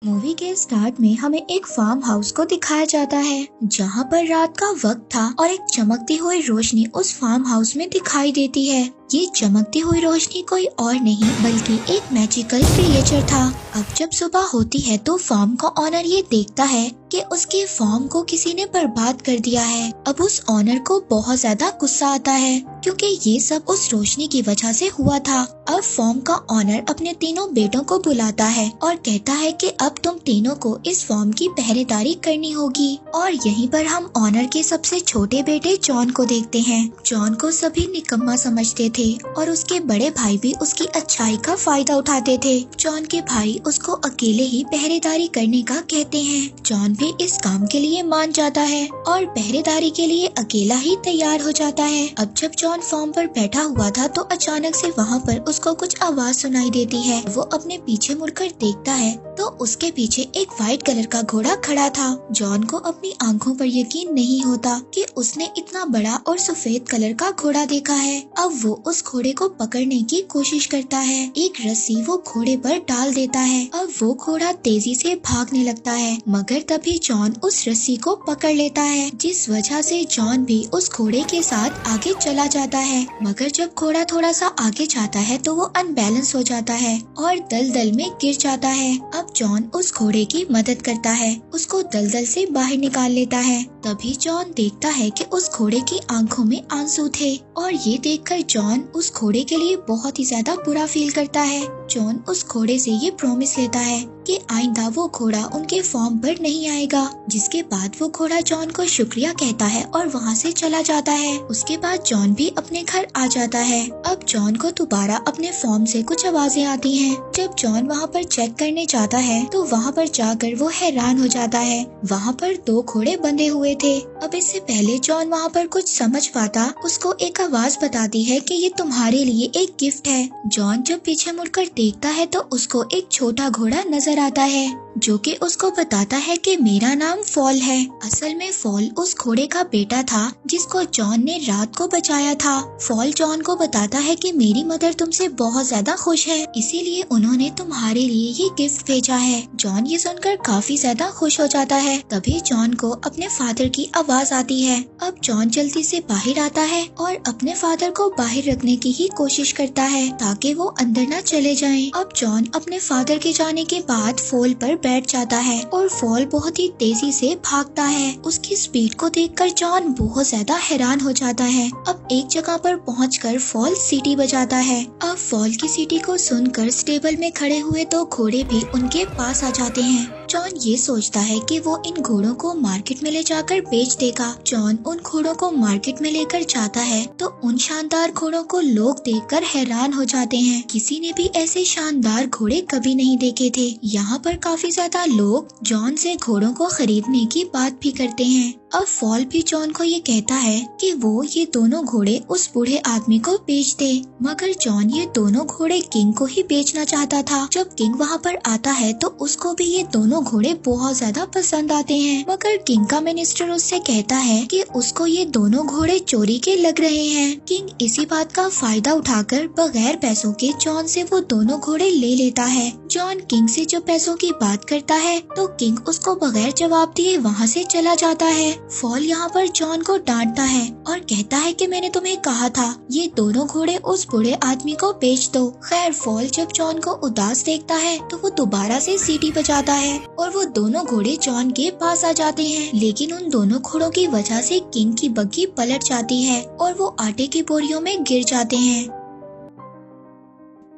Movie के start में हमें एक फार्म हाउस को दिखाया जाता है जहाँ पर रात का वक्त था और एक चमकती हुई रोशनी उस फार्म हाउस में दिखाई देती है। ये चमकती हुई रोशनी कोई और नहीं बल्कि एक मैजिकल क्रिएचर था। अब जब सुबह होती है तो फार्म का ऑनर ये देखता है कि उसके फार्म को किसी ने बर्बाद कर दिया है। अब उस ऑनर को बहुत ज्यादा गुस्सा आता है क्योंकि ये सब उस रोशनी की वजह से हुआ था। अब फार्म का ऑनर अपने तीनों बेटों को बुलाता है और कहता है कि अब तुम तीनों को इस फार्म की पहरेदारी करनी होगी। और यहीं पर हम ऑनर के सबसे छोटे बेटे जॉन को देखते हैं। जॉन को सभी निकम्मा समझते थे और उसके बड़े भाई भी उसकी अच्छाई का फायदा उठाते थे। जॉन के भाई उसको अकेले ही पहरेदारी करने का कहते हैं। जॉन भी इस काम के लिए मान जाता है और पहरेदारी के लिए अकेला ही तैयार हो जाता है। अब जब जॉन फार्म पर बैठा हुआ था तो अचानक से वहाँ पर उसको कुछ आवाज सुनाई देती है। वो अपने पीछे मुड़कर देखता है तो उसके पीछे एक व्हाइट कलर का घोड़ा खड़ा था। जॉन को अपनी आंखों पर यकीन नहीं होता कि उसने इतना बड़ा और सफेद कलर का घोड़ा देखा है। अब वो उस घोड़े को पकड़ने की कोशिश करता है। एक रस्सी वो घोड़े पर डाल देता है। अब वो घोड़ा तेजी से भागने लगता है मगर तभी जॉन उस रस्सी को पकड़ लेता है, जिस वजह से जॉन भी उस घोड़े के साथ आगे चला जाता है। मगर जब घोड़ा थोड़ा सा आगे जाता है तो वो अनबैलेंस हो जाता है और दलदल में गिर जाता है। अब जॉन उस घोड़े की मदद करता है, उसको दलदल से बाहर निकाल लेता है। तभी जॉन देखता है कि उस घोड़े की आंखों में आंसू थे और ये देखकर जॉन उस घोड़े के लिए बहुत ही ज्यादा बुरा फील करता है। जॉन उस घोड़े से ये प्रॉमिस लेता है कि आइंदा वो घोड़ा उनके फार्म पर नहीं आएगा। जिसके बाद वो घोड़ा जॉन को शुक्रिया कहता है और वहाँ से चला जाता है। उसके बाद जॉन भी अपने घर आ जाता है। अब जॉन को दोबारा अपने फार्म से कुछ आवाजें आती हैं। जब जॉन वहाँ पर चेक करने जाता है तो वहाँ पर जाकर वो हैरान हो जाता है। वहाँ पर 2 घोड़े बंधे हुए थे। अब इससे पहले जॉन वहाँ पर कुछ समझ पाता, उसको एक आवाज बताती है कि ये तुम्हारे लिए एक गिफ्ट है। जॉन जब पीछे मुड़कर देखता है तो उसको एक छोटा घोड़ा नजर आता है जो कि उसको बताता है कि मेरा नाम फॉल है। असल में फॉल उस घोड़े का बेटा था जिसको जॉन ने रात को बचाया था। फॉल जॉन को बताता है कि मेरी मदर तुमसे बहुत ज्यादा खुश है, इसीलिए उन्होंने तुम्हारे लिए ये गिफ्ट भेजा है। जॉन ये सुनकर काफी ज्यादा खुश हो जाता है। तभी जॉन को अपने फादर की आवाज आती है। अब जॉन जल्दी से बाहर आता है और अपने फादर को बाहर रखने की ही कोशिश करता है ताकि वो अंदर न चले जाएं। अब जॉन अपने फादर के जाने के बाद फॉल पर बैठ जाता है और फॉल बहुत ही तेजी से भागता है। उसकी स्पीड को देखकर जॉन बहुत ज्यादा हैरान हो जाता है। अब एक जगह पर पहुंचकर फॉल सीटी बजाता है। अब फॉल की सीटी को सुनकर स्टेबल में खड़े हुए 2 घोड़े भी उनके पास आ जाते हैं। जॉन ये सोचता है कि वो इन घोड़ों को मार्केट में ले जाकर बेच देगा। जॉन उन घोड़ों को मार्केट में लेकर जाता है तो उन शानदार घोड़ों को लोग देखकर हैरान हो जाते हैं। किसी ने भी ऐसे शानदार घोड़े कभी नहीं देखे थे। यहाँ पर काफी ज्यादा लोग जॉन से घोड़ों को खरीदने की बात भी करते हैं। अब फॉल भी जॉन को ये कहता है कि वो ये दोनों घोड़े उस बूढ़े आदमी को बेच दे, मगर जॉन ये दोनों घोड़े किंग को ही बेचना चाहता था। जब किंग वहाँ पर आता है तो उसको भी ये दोनों घोड़े बहुत ज्यादा पसंद आते हैं, मगर किंग का मिनिस्टर उससे कहता है कि उसको ये दोनों घोड़े चोरी के लग रहे हैं। किंग इसी बात का फायदा उठाकर बगैर पैसों के जॉन से वो दोनों घोड़े ले लेता है। जॉन किंग से जो पैसों की बात करता है तो किंग उसको बगैर जवाब दिए वहाँ से चला जाता है। फॉल यहाँ पर जॉन को डांटता है और कहता है कि मैंने तुम्हें कहा था ये दोनों घोड़े उस बूढ़े आदमी को बेच दो। खैर फॉल जब जॉन को उदास देखता है तो वो दोबारा से सीटी बजाता है और वो दोनों घोड़े जॉन के पास आ जाते हैं, लेकिन उन दोनों घोड़ों की वजह से किंग की बग्गी पलट जाती है और वो आटे की बोरियों में गिर जाते हैं।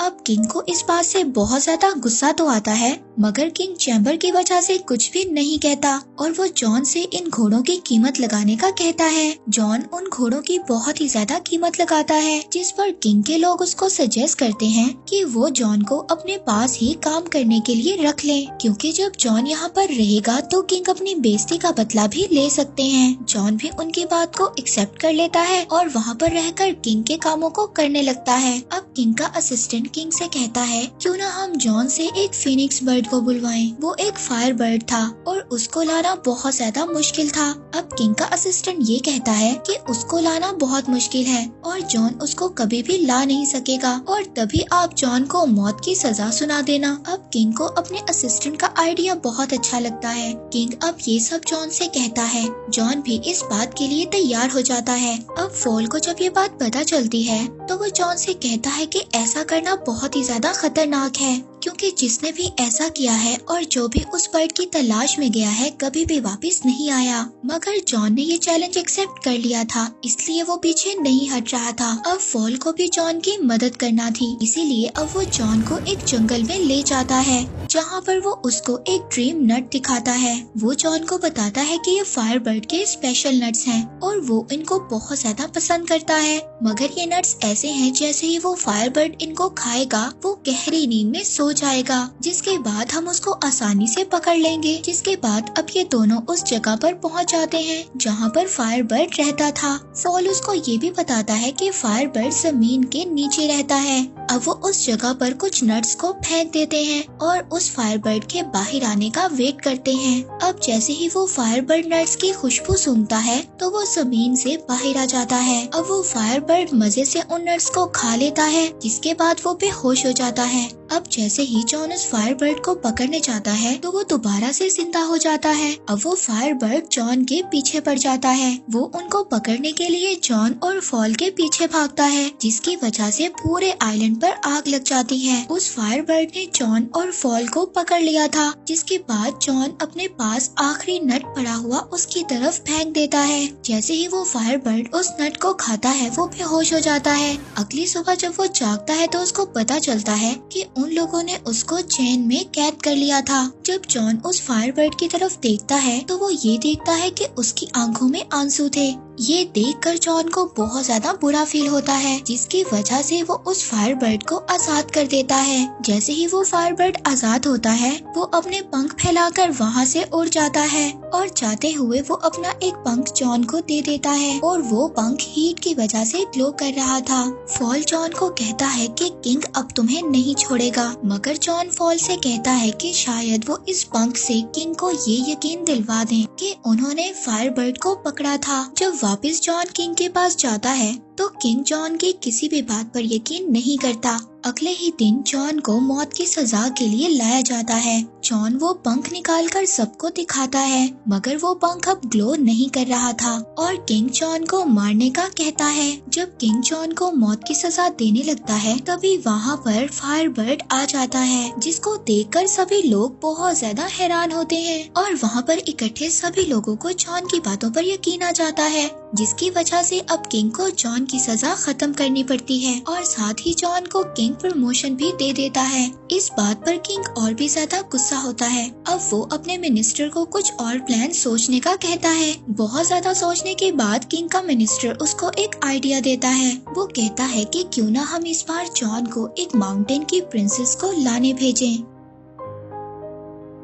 अब किंग को इस बात से बहुत ज्यादा गुस्सा तो आता है, मगर किंग चैम्बर की वजह से कुछ भी नहीं कहता और वो जॉन से इन घोड़ों की कीमत लगाने का कहता है। जॉन उन घोड़ों की बहुत ही ज्यादा कीमत लगाता है, जिस पर किंग के लोग उसको सजेस्ट करते हैं कि वो जॉन को अपने पास ही काम करने के लिए रख ले, क्योंकि जब जॉन यहाँ पर रहेगा तो किंग अपनी बेइज्जती का बदला भी ले सकते हैं। जॉन भी उनकी बात को एक्सेप्ट कर लेता है और वहाँ पर रहकर किंग के कामों को करने लगता है। अब किंग का असिस्टेंट किंग से कहता है क्यों ना हम जॉन से एक फिनिक्स बर्ड को बुलवाएं। वो एक फायर बर्ड था और उसको लाना बहुत ज्यादा मुश्किल था। अब किंग का असिस्टेंट ये कहता है कि उसको लाना बहुत मुश्किल है और जॉन उसको कभी भी ला नहीं सकेगा और तभी आप जॉन को मौत की सजा सुना देना। अब किंग को अपने असिस्टेंट का आइडिया बहुत अच्छा लगता है। किंग अब ये सब जॉन से कहता है। जॉन भी इस बात के लिए तैयार हो जाता है। अब फॉल को जब ये बात पता चलती है तो वो जॉन से कहता है कि ऐसा करना बहुत ही ज्यादा खतरनाक है, क्योंकि जिसने भी ऐसा किया है और जो भी उस बर्ड की तलाश में गया है कभी भी वापस नहीं आया। मगर जॉन ने ये चैलेंज एक्सेप्ट कर लिया था, इसलिए वो पीछे नहीं हट रहा था। अब फॉल को भी जॉन की मदद करना थी, इसीलिए अब वो जॉन को एक जंगल में ले जाता है, जहाँ पर वो उसको एक ड्रीम नट दिखाता है। वो जॉन को बताता है कि ये फायर बर्ड के स्पेशल नट्स हैं और वो इनको बहुत ज्यादा पसंद करता है। मगर ये नट्स ऐसे हैं जैसे ही वो फायर बर्ड इनको खाएगा वो गहरी नींद में सो जाएगा, जिसके बाद हम उसको आसानी से पकड़ लेंगे। जिसके बाद अब ये दोनों उस जगह पर पहुंच जाते हैं जहां पर फायर बर्ड रहता था। फॉल उसको ये भी बताता है कि फायर बर्ड जमीन के नीचे रहता है। अब वो उस जगह पर कुछ नट्स को फेंक देते हैं और उस फायर बर्ड के बाहर आने का वेट करते हैं। अब जैसे ही वो फायर बर्ड नट्स की खुशबू सूंघता है तो वो जमीन से बाहर आ जाता है। अब वो फायर बर्ड मजे से उन नट्स को खा लेता है, जिसके बाद वो बेहोश हो जाता है। अब जैसे ही जॉन उस फायर बर्ड को पकड़ने जाता है तो वो दोबारा से जिंदा हो जाता है। अब वो फायर बर्ड जॉन के पीछे पड़ जाता है। वो उनको पकड़ने के लिए जॉन और फॉल के पीछे भागता है, जिसकी वजह से पूरे आइलैंड पर आग लग जाती है। उस फायर बर्ड ने जॉन और फॉल को पकड़ लिया था, जिसके बाद जॉन अपने पास आखिरी नट पड़ा हुआ उसकी तरफ फेंक देता है। जैसे ही वो फायर बर्ड उस नट को खाता है वो बेहोश हो जाता है। अगली सुबह जब वो जागता है तो उसको पता चलता है कि उन लोगों ने उसको चेन में कैद कर लिया था। जब जॉन उस फायर बर्ड की तरफ देखता है तो वो ये देखता है कि उसकी आंखों में आंसू थे। ये देखकर जॉन को बहुत ज्यादा बुरा फील होता है, जिसकी वजह से वो उस फायर बर्ड को आजाद कर देता है। जैसे ही वो फायर बर्ड आजाद होता है वो अपने पंख फैलाकर वहाँ से उड़ जाता है और जाते हुए वो अपना एक पंख जॉन को दे देता है और वो पंख हीट की वजह से ग्लो कर रहा था। फॉल जॉन को कहता है कि किंग अब तुम्हें नहीं छोड़ेगा, मगर जॉन फॉल से कहता है कि शायद वो इस पंख से किंग को ये यकीन दिलवा दें कि उन्होंने फायर बर्ड को पकड़ा था। जब वापस जॉन किंग के पास जाता है तो किंग जॉन की किसी भी बात पर यकीन नहीं करता। अगले ही दिन जॉन को मौत की सजा के लिए लाया जाता है। जॉन वो पंख निकालकर सबको दिखाता है, मगर वो पंख अब ग्लो नहीं कर रहा था और किंग जॉन को मारने का कहता है। जब किंग जॉन को मौत की सजा देने लगता है तभी वहाँ पर फायर बर्ड आ जाता है, जिसको देखकर सभी लोग बहुत ज्यादा हैरान होते हैं और वहाँ पर इकट्ठे सभी लोगों को जॉन की बातों पर यकीन आ जाता है, जिसकी वजह से अब किंग को जॉन की सजा खत्म करनी पड़ती है और साथ ही जॉन को किंग प्रमोशन भी दे देता है। इस बात पर किंग और भी ज्यादा गुस्सा होता है। अब वो अपने मिनिस्टर को कुछ और प्लान सोचने का कहता है। बहुत ज्यादा सोचने के बाद किंग का मिनिस्टर उसको एक आइडिया देता है। वो कहता है कि क्यों ना हम इस बार जॉन को एक माउंटेन की प्रिंसेस को लाने भेजें।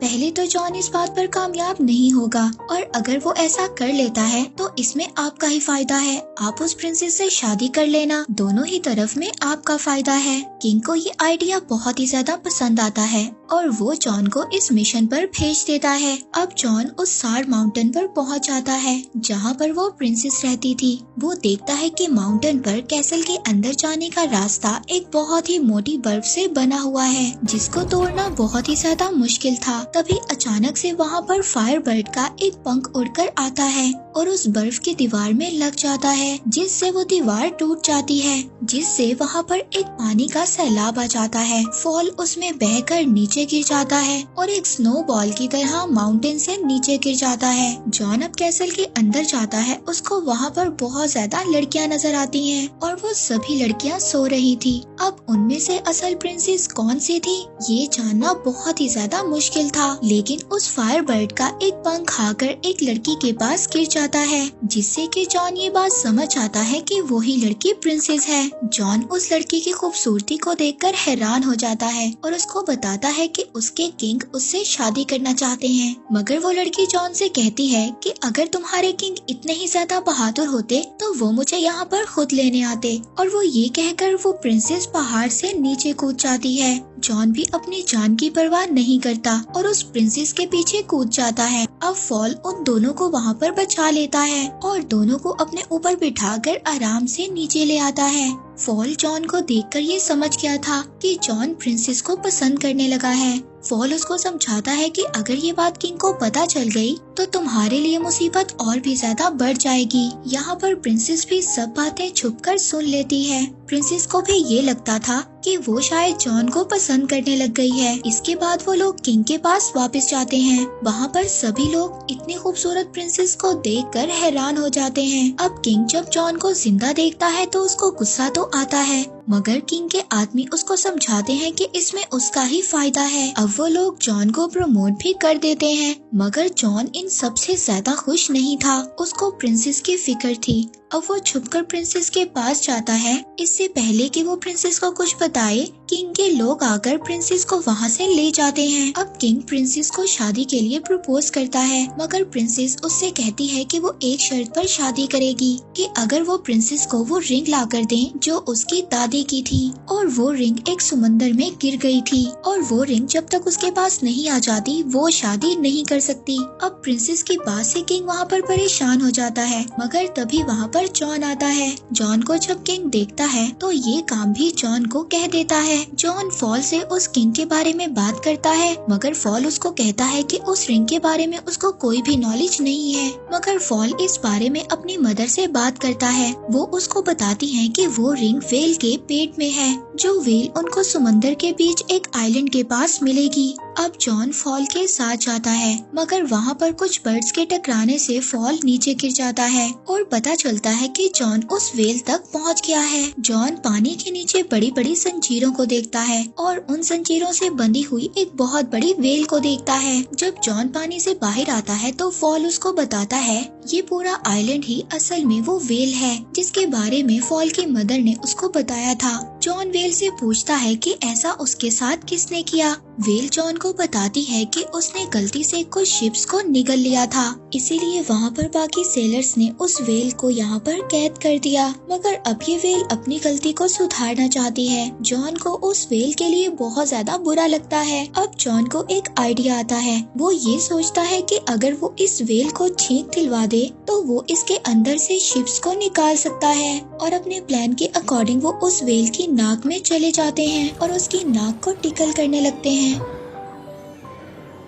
पहले तो जॉन इस बात पर कामयाब नहीं होगा और अगर वो ऐसा कर लेता है तो इसमें आपका ही फायदा है। आप उस प्रिंसेस से शादी कर लेना, दोनों ही तरफ में आपका फायदा है। किंग को ये आइडिया बहुत ही ज्यादा पसंद आता है और वो जॉन को इस मिशन पर भेज देता है। अब जॉन उस सार माउंटेन पर पहुंच जाता है जहां पर वो प्रिंसेस रहती थी। वो देखता है कि माउंटेन पर कैसल के अंदर जाने का रास्ता एक बहुत ही मोटी बर्फ से बना हुआ है, जिसको तोड़ना बहुत ही ज्यादा मुश्किल था। तभी अचानक से वहाँ पर फायर बर्ड का एक पंख उड़कर आता है और उस बर्फ की दीवार में लग जाता है, जिससे वो दीवार टूट जाती है, जिससे वहाँ पर एक पानी का सैलाब आ जाता है। फॉल उसमें बहकर नीचे गिर जाता है और एक स्नो बॉल की तरह माउंटेन से नीचे गिर जाता है। जॉन अब कैसल के अंदर जाता है। उसको वहाँ पर बहुत ज्यादा लड़कियाँ नजर आती हैं और वो सभी लड़कियाँ सो रही थी। अब उनमें से असल प्रिंसेस कौन सी थी ये जानना बहुत ही ज्यादा मुश्किल था, लेकिन उस फायर बर्ड का एक पंख खाकर एक लड़की के पास गिर जाता है, जिससे कि जॉन ये बात समझ आता है कि वही लड़की प्रिंसेस है। जॉन उस लड़की की खूबसूरती को देखकर हैरान हो जाता है और उसको बताता है कि उसके किंग उससे शादी करना चाहते हैं, मगर वो लड़की जॉन से कहती है कि अगर तुम्हारे किंग इतने ही ज्यादा बहादुर होते तो वो मुझे यहाँ पर खुद लेने आते। और वो ये कहकर वो प्रिंसेस पहाड़ से नीचे कूद जाती है। जॉन भी अपनी जान की परवाह नहीं करता और उस प्रिंसेस के पीछे कूद जाता है। अब फॉल उन दोनों को वहाँ पर बचा लेता है और दोनों को अपने ऊपर बिठाकर आराम से नीचे ले आता है। फॉल जॉन को देखकर ये समझ गया था कि जॉन प्रिंसेस को पसंद करने लगा है। फॉल उसको समझाता है कि अगर ये बात किंग को पता चल गई तो तुम्हारे लिए मुसीबत और भी ज्यादा बढ़ जाएगी। यहाँ पर प्रिंसेस भी सब बातें छुपकर सुन लेती है। प्रिंसेस को भी ये लगता था कि वो शायद जॉन को पसंद करने लग गई है। इसके बाद वो लोग किंग के पास वापस जाते हैं। वहाँ पर सभी लोग इतनी खूबसूरत प्रिंसेस को देखकर हैरान हो जाते हैं। अब किंग जब जॉन को जिंदा देखता है तो उसको गुस्सा तो आता है, मगर किंग के आदमी उसको समझाते हैं कि इसमें उसका ही फायदा है। अब वो लोग जॉन को प्रमोट भी कर देते हैं, मगर जॉन इन सबसे ज्यादा खुश नहीं था। उसको प्रिंसेस की फिक्र थी। अब वो छुपकर प्रिंसेस के पास जाता है। इससे पहले कि वो प्रिंसेस को कुछ बताए, किंग के लोग आकर प्रिंसेस को वहाँ से ले जाते हैं। अब किंग प्रिंसेस को शादी के लिए प्रपोज करता है, मगर प्रिंसेस उससे कहती है कि वो एक शर्त पर शादी करेगी कि अगर वो प्रिंसेस को वो रिंग ला कर दे जो उसकी दादी की थी। और वो रिंग एक समंदर में गिर गई थी और वो रिंग जब तक उसके पास नहीं आ जाती वो शादी नहीं कर सकती। अब प्रिंसेस की बात से किंग वहाँ पर परेशान हो जाता है, मगर तभी वहाँ पर जॉन आता है। जॉन को जब किंग देखता है तो ये काम भी जॉन को कह देता है। जॉन फॉल से उस किंग के बारे में बात करता है, मगर फॉल उसको कहता है कि उस रिंग के बारे में उसको कोई भी नॉलेज नहीं है। मगर फॉल इस बारे में अपनी मदर से बात करता है। वो उसको बताती है कि वो रिंग वेल के पेट में है, जो वेल उनको समंदर के बीच एक आइलैंड के पास मिलेगी। अब जॉन फॉल के साथ जाता है, मगर वहाँ पर कुछ बर्ड्स के टकराने से फॉल नीचे गिर जाता है और पता चलता है कि जॉन उस वेल तक पहुँच गया है। जॉन पानी के नीचे बड़ी बड़ी जंजीरों को देखता है और उन जंजीरों से बंधी हुई एक बहुत बड़ी वेल को देखता है। जब जॉन पानी से बाहर आता है तो फॉल उसको बताता है ये पूरा आइलैंड ही असल में वो वेल है जिसके बारे में फॉल की मदर ने उसको बताया था। जॉन वेल से पूछता है कि ऐसा उसके साथ किसने किया। वेल जॉन को बताती है कि उसने गलती से कुछ शिप्स को निगल लिया था, इसीलिए वहाँ पर बाकी सेलर्स ने उस वेल को यहाँ पर कैद कर दिया। मगर अब ये वेल अपनी गलती को सुधारना चाहती है। जॉन को उस वेल के लिए बहुत ज्यादा बुरा लगता है। अब जॉन को एक आइडिया आता है। वो ये सोचता है कि अगर वो इस वेल को छींक दिलवा दे तो वो इसके अंदर से शिप्स को निकाल सकता है। और अपने प्लान के अकॉर्डिंग वो उस वेल की नाक में चले जाते हैं और उसकी नाक को टिकल करने लगते हैं।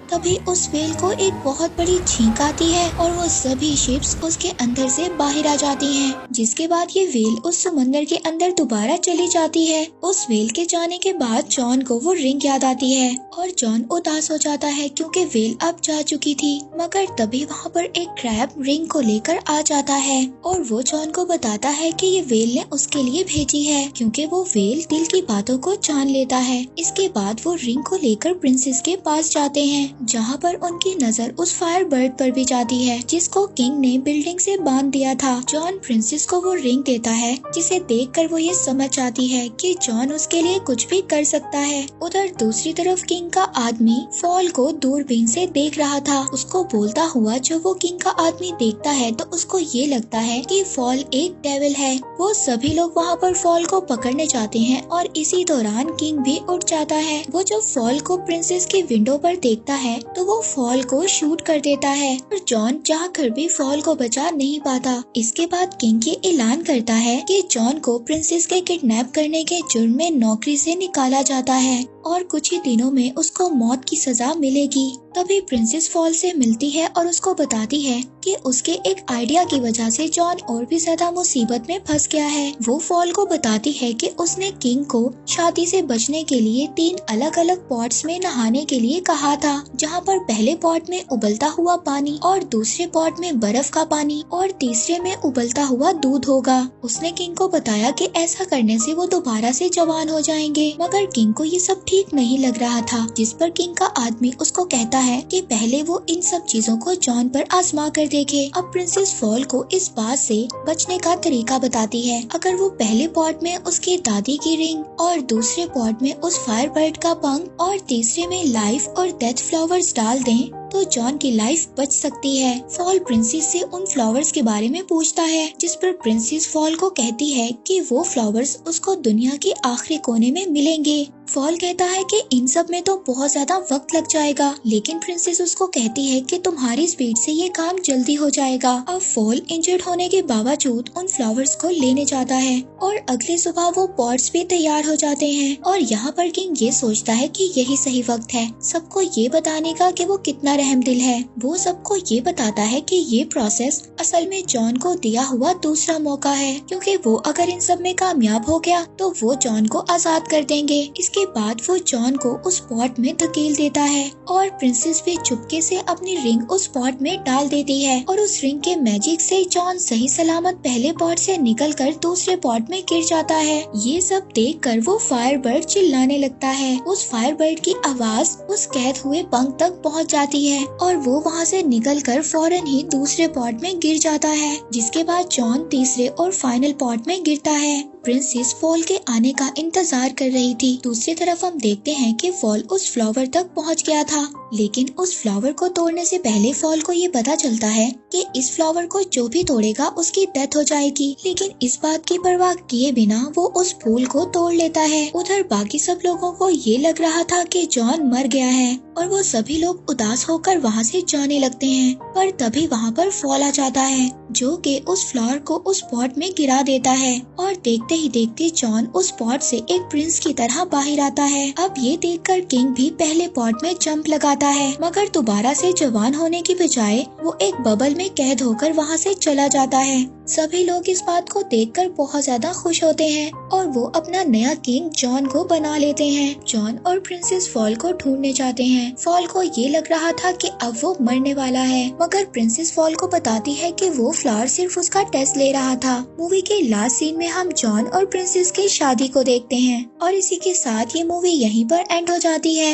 तभी उस वेल को एक बहुत बड़ी छींक आती है और वो सभी शिप्स उसके अंदर से बाहर आ जाती हैं। जिसके बाद ये वेल उस समंदर के अंदर दोबारा चली जाती है। उस वेल के जाने के बाद जॉन को वो रिंग याद आती है और जॉन उदास हो जाता है क्योंकि वेल अब जा चुकी थी। मगर तभी वहाँ पर एक क्रैब रिंग को लेकर आ जाता है और वो जॉन को बताता है कि ये वेल ने उसके लिए भेजी है, क्योंकि वो वेल दिल की बातों को जान लेता है। इसके बाद वो रिंग को लेकर प्रिंसेस के पास जाते हैं, जहाँ पर उनकी नजर उस फायर बर्ड पर भी जाती है जिसको किंग ने बिल्डिंग से बांध दिया था। जॉन प्रिंसेस को वो रिंग देता है, जिसे देखकर वो ये समझ जाती है कि जॉन उसके लिए कुछ भी कर सकता है। उधर दूसरी तरफ किंग का आदमी फॉल को दूरबीन से देख रहा था। उसको बोलता हुआ जब वो किंग का आदमी देखता है तो उसको ये लगता है कि फॉल एक डेविल है। वो सभी लोग वहाँ पर फॉल को पकड़ने जाते हैं और इसी दौरान किंग भी उठ जाता है। वो जब फॉल को प्रिंसेस की विंडो पर देखता है तो वो फॉल को शूट कर देता है और जॉन चाहकर भी फॉल को बचा नहीं पाता। इसके बाद किंग ये ऐलान करता है कि जॉन को प्रिंसेस के किडनैप करने के जुर्म में नौकरी से निकाला जाता है और कुछ ही दिनों में उसको मौत की सजा मिलेगी। तभी प्रिंसेस फॉल से मिलती है और उसको बताती है कि उसके एक आइडिया की वजह से जॉन और भी ज्यादा मुसीबत में फंस गया है। वो फॉल को बताती है कि उसने किंग को शादी से बचने के लिए 3 अलग अलग पॉट्स में नहाने के लिए कहा था, जहाँ पर पहले पॉट में उबलता हुआ पानी और दूसरे पॉट में बर्फ का पानी और तीसरे में उबलता हुआ दूध होगा। उसने किंग को बताया कि ऐसा करने से वो दोबारा से जवान हो जाएंगे, मगर किंग को ये सब ठीक नहीं लग रहा था, जिस पर किंग का आदमी उसको कहता है कि पहले वो इन सब चीजों को जॉन पर आजमा कर देखे। अब प्रिंसेस फॉल को इस बात से बचने का तरीका बताती है। अगर वो पहले पॉट में उसके दादी की रिंग और दूसरे पॉट में उस फायर बर्ड का पंख और तीसरे में लाइफ और डेथ फ्लावर्स डाल दें तो जॉन की लाइफ बच सकती है। फॉल प्रिंसेस से उन फ्लावर्स के बारे में पूछता है, जिस पर प्रिंसेस फॉल को कहती है कि वो फ्लावर्स उसको दुनिया के आखिरी कोने में मिलेंगे। फॉल कहता है कि इन सब में तो बहुत ज्यादा वक्त लग जाएगा, लेकिन प्रिंसेस उसको कहती है कि तुम्हारी स्पीड से ये काम जल्दी हो जाएगा। अब फॉल इंजर्ड होने के बावजूद उन फ्लावर्स को लेने जाता है और अगली सुबह वो पॉट्स भी तैयार हो जाते हैं और यहाँ पर किंग ये सोचता है कि यही सही वक्त है सबको ये बताने का कि वो कितना रहमदिल है। वो सबको ये बताता है कि ये प्रोसेस असल में जॉन को दिया हुआ दूसरा मौका है, क्योंकि वो अगर इन सब में कामयाब हो गया तो वो जॉन को आजाद कर देंगे। इसके बाद वो जॉन को उस पॉट में धकेल देता है और प्रिंसेस भी चुपके से अपनी रिंग उस पॉट में डाल देती है और उस रिंग के मैजिक से जॉन सही सलामत पहले पॉट से निकलकर दूसरे पॉट में गिर जाता है। ये सब देखकर वो फायर बर्ड चिल्लाने लगता है। उस फायर बर्ड की आवाज उस कैद हुए पंख तक पहुंच जाती है और वो वहां से निकलकर फौरन ही दूसरे पॉट में गिर जाता है, जिसके बाद जॉन तीसरे और फाइनल पॉट में गिरता है। प्रिंसेस फॉल के आने का इंतजार कर रही थी। दूसरी तरफ हम देखते हैं कि फॉल उस फ्लावर तक पहुंच गया था, लेकिन उस फ्लावर को तोड़ने से पहले फॉल को ये पता चलता है कि इस फ्लावर को जो भी तोड़ेगा उसकी डेथ हो जाएगी। लेकिन इस बात की परवाह किए बिना वो उस फूल को तोड़ लेता है। उधर बाकी सब लोगों को ये लग रहा था कि जॉन मर गया है और वो सभी लोग उदास होकर वहाँ से जाने लगते हैं, पर तभी वहाँ पर फॉल आ जाता है जो कि उस फ्लावर को उस पॉट में गिरा देता है और देखते ही देखते जॉन उस पॉट से एक प्रिंस की तरह बाहर आता है। अब ये देखकर किंग भी पहले पॉट में जंप लगाता है, मगर दोबारा से जवान होने की बजाय वो एक बबल में कैद होकर वहाँ से चला जाता है। सभी लोग इस बात को देखकर बहुत ज्यादा खुश होते हैं और वो अपना नया किंग जॉन को बना लेते हैं। जॉन और प्रिंसेस फॉल को ढूंढने जाते हैं। फॉल को ये लग रहा था कि अब वो मरने वाला है, मगर प्रिंसेस फॉल को बताती है कि वो फ्लावर सिर्फ उसका टेस्ट ले रहा था। मूवी के लास्ट सीन में हम जॉन और प्रिंसेस की शादी को देखते हैं और इसी के साथ ये मूवी यहीं पर एंड हो जाती है।